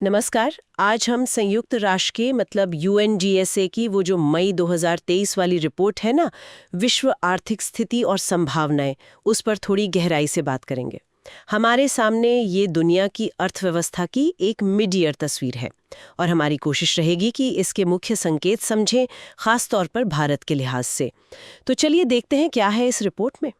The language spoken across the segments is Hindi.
नमस्कार। आज हम संयुक्त राष्ट्र के मतलब यूएनजीएसए की वो जो मई 2023 वाली रिपोर्ट है ना, विश्व आर्थिक स्थिति और संभावनाएं, उस पर थोड़ी गहराई से बात करेंगे। हमारे सामने ये दुनिया की अर्थव्यवस्था की एक मिड ईयर तस्वीर है और हमारी कोशिश रहेगी कि इसके मुख्य संकेत समझें, खास तौर पर भारत के लिहाज से। तो चलिए देखते हैं क्या है इस रिपोर्ट में।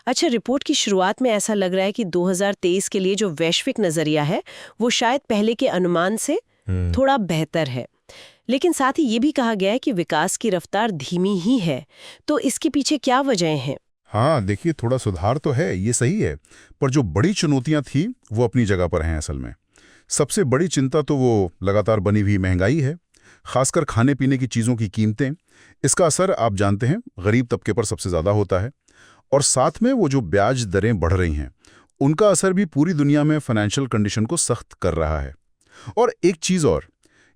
अच्छा, रिपोर्ट की शुरुआत में ऐसा लग रहा है कि 2023 के लिए जो वैश्विक नजरिया है वो शायद पहले के अनुमान से थोड़ा बेहतर है। लेकिन साथ ही ये भी कहा गया है कि विकास की रफ्तार धीमी ही है। तो इसके पीछे क्या वजहें हैं? हाँ, देखिए, थोड़ा सुधार तो है, ये सही है। पर जो बड़ी चुनौतियां थी वो अपनी जगह पर हैं असल में। सबसे बड़ी चिंता तो वो लगातार बनी हुई महंगाई है, खासकर खाने पीने की चीज़ों की कीमतें। इसका असर आप जानते हैं, गरीब तबके पर सबसे ज़्यादा होता है। और साथ में वो जो ब्याज दरें बढ़ रही हैं, उनका असर भी पूरी दुनिया में फाइनेंशियल कंडीशन को सख्त कर रहा है। और एक चीज़ और,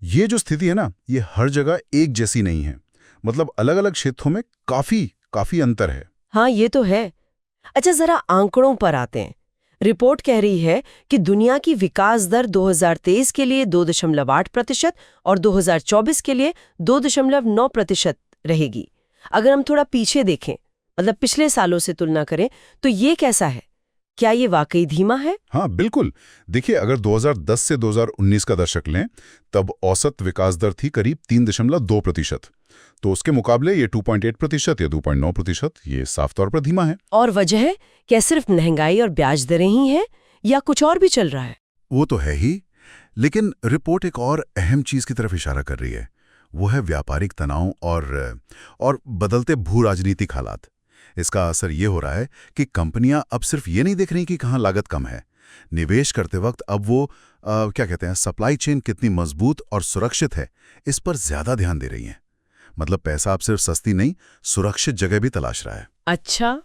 ये जो स्थिति है ना, ये हर जगह एक जैसी नहीं है। मतलब अलग अलग क्षेत्रों में काफ़ी काफ़ी अंतर है। हाँ, ये तो है। अच्छा, जरा आंकड़ों पर आते हैं। रिपोर्ट कह रही है कि दुनिया की विकास दर 2023 के लिए 2.8% और 2024 के लिए 2.9% रहेगी। अगर हम थोड़ा पीछे देखें, मतलब पिछले सालों से तुलना करें, तो ये कैसा है? क्या ये वाकई धीमा है? हाँ, बिल्कुल। देखिए, अगर 2010 से 2019 का दशक लें, तब औसत विकास दर थी करीब 3.2%। तो उसके मुकाबले ये 2.8% या 2.9%, ये साफ तौर पर धीमा है। और वजह है? क्या सिर्फ महंगाई और ब्याज दरें ही हैं या कुछ और भी चल रहा है? वो तो है ही, लेकिन रिपोर्ट एक और अहम चीज़ की तरफ इशारा कर रही है। वो है व्यापारिक तनाव और बदलते भू राजनीतिक हालात। इसका असर ये हो रहा है कि कंपनियां अब सिर्फ ये नहीं देख रही कि कहाँ लागत कम है। निवेश करते वक्त अब वो क्या कहते हैं, सप्लाई चेन कितनी मजबूत और सुरक्षित है, इस पर ज्यादा ध्यान दे रही हैं। मतलब पैसा अब सिर्फ सस्ती नहीं, सुरक्षित जगह भी तलाश रहा है। अच्छा,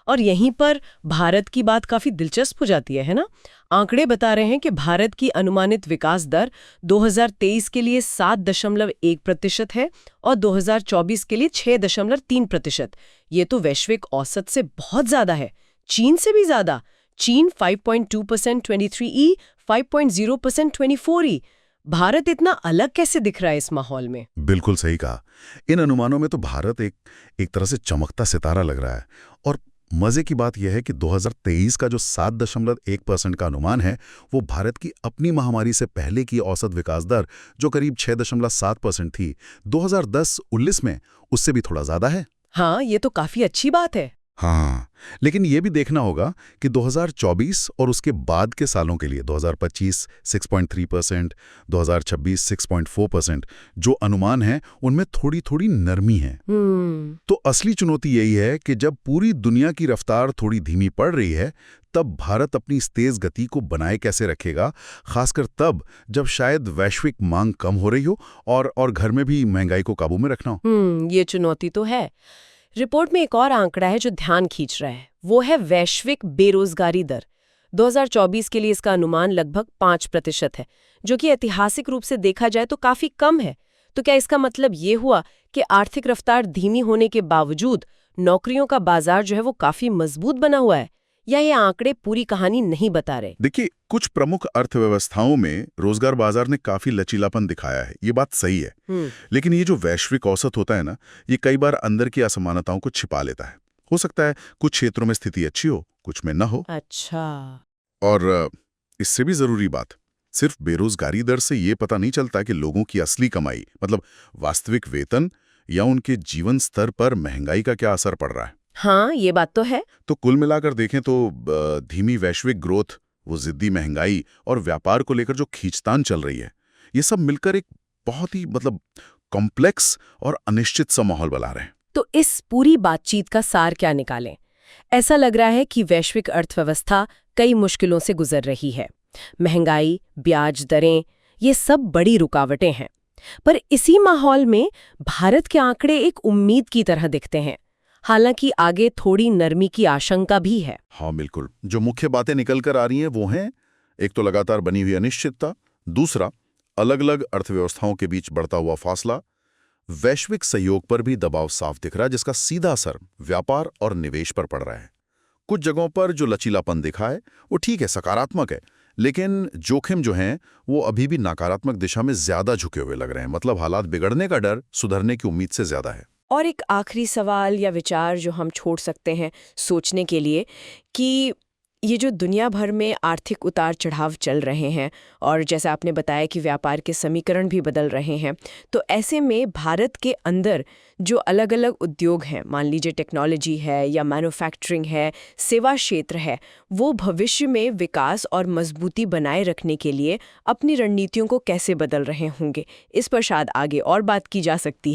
और यहीं पर भारत की बात काफी दिलचस्प हो जाती है ना? आंकड़े बता रहे हैं कि भारत की अनुमानित विकास दर 2023 के लिए 7.1% है और 2024 के लिए 6.3%। ये तो वैश्विक औसत से बहुत ज्यादा है, चीन से भी ज्यादा। चीन 5.2% 23E, 5.0% 24E। भारत इतना अलग कैसे दिख रहा है इस माहौल में? बिल्कुल सही कहा। इन अनुमानों में तो भारत एक एक तरह से चमकता सितारा लग रहा है। और मजे की बात यह है कि 2023 का जो 7.1% का अनुमान है, वो भारत की अपनी महामारी से पहले की औसत विकास दर, जो करीब 6.7% थी, 2010-19 में, उससे भी थोड़ा ज्यादा है। हाँ, ये तो काफी अच्छी बात है। हाँ, लेकिन ये भी देखना होगा कि 2024 और उसके बाद के सालों के लिए 2025 6.3%, 2026 6.4%, जो अनुमान है उनमें थोड़ी थोड़ी नरमी है। तो असली चुनौती यही है कि जब पूरी दुनिया की रफ्तार थोड़ी धीमी पड़ रही है, तब भारत अपनी इस तेज गति को बनाए कैसे रखेगा, खासकर तब जब शायद वैश्विक मांग कम हो रही हो और घर में भी महंगाई को काबू में रखना हो। ये चुनौती तो है। रिपोर्ट में एक और आंकड़ा है जो ध्यान खींच रहा है, वो है वैश्विक बेरोजगारी दर। 2024 के लिए इसका अनुमान लगभग 5% है, जो कि ऐतिहासिक रूप से देखा जाए तो काफी कम है। तो क्या इसका मतलब ये हुआ कि आर्थिक रफ्तार धीमी होने के बावजूद नौकरियों का बाजार जो है वो काफी मजबूत बना हुआ है, या ये आंकड़े पूरी कहानी नहीं बता रहे? देखिए, कुछ प्रमुख अर्थव्यवस्थाओं में रोजगार बाजार ने काफी लचीलापन दिखाया है, ये बात सही है। लेकिन ये जो वैश्विक औसत होता है ना, ये कई बार अंदर की असमानताओं को छिपा लेता है। हो सकता है कुछ क्षेत्रों में स्थिति अच्छी हो, कुछ में ना हो। अच्छा। और इससे भी जरूरी बात, सिर्फ बेरोजगारी दर से ये पता नहीं चलता कि लोगों की असली कमाई, मतलब वास्तविक वेतन या उनके जीवन स्तर पर महंगाई का क्या असर पड़ रहा है। हाँ, ये बात तो है। तो कुल मिलाकर देखें तो धीमी वैश्विक ग्रोथ, वो जिद्दी महंगाई और व्यापार को लेकर जो खींचतान चल रही है, ये सब मिलकर एक बहुत ही कॉम्प्लेक्स और अनिश्चित सा माहौल बना रहे हैं। तो इस पूरी बातचीत का सार क्या निकालें? ऐसा लग रहा है कि वैश्विक अर्थव्यवस्था कई मुश्किलों से गुजर रही है। महंगाई, ब्याज दरें, ये सब बड़ी रुकावटें हैं। पर इसी माहौल में भारत के आंकड़े एक उम्मीद की तरह दिखते हैं। हालांकि आगे थोड़ी नरमी की आशंका भी है। हाँ, बिल्कुल। जो मुख्य बातें निकल कर आ रही हैं वो हैं, एक तो लगातार बनी हुई अनिश्चितता, दूसरा अलग अलग अर्थव्यवस्थाओं के बीच बढ़ता हुआ फासला, वैश्विक सहयोग पर भी दबाव साफ दिख रहा है, जिसका सीधा असर व्यापार और निवेश पर पड़ रहा है। कुछ जगहों पर जो लचीलापन दिखा है वो ठीक है, सकारात्मक है, लेकिन जोखिम जो हैं वो अभी भी नकारात्मक दिशा में ज्यादा झुके हुए लग रहे हैं। मतलब हालात बिगड़ने का डर सुधरने की उम्मीद से ज्यादा है। और एक आखिरी सवाल या विचार जो हम छोड़ सकते हैं सोचने के लिए कि ये जो दुनिया भर में आर्थिक उतार चढ़ाव चल रहे हैं और जैसा आपने बताया कि व्यापार के समीकरण भी बदल रहे हैं, तो ऐसे में भारत के अंदर जो अलग अलग उद्योग हैं, मान लीजिए टेक्नोलॉजी है या मैन्युफैक्चरिंग है, सेवा क्षेत्र है, वो भविष्य में विकास और मजबूती बनाए रखने के लिए अपनी रणनीतियों को कैसे बदल रहे होंगे, इस पर शायद आगे और बात की जा सकती है।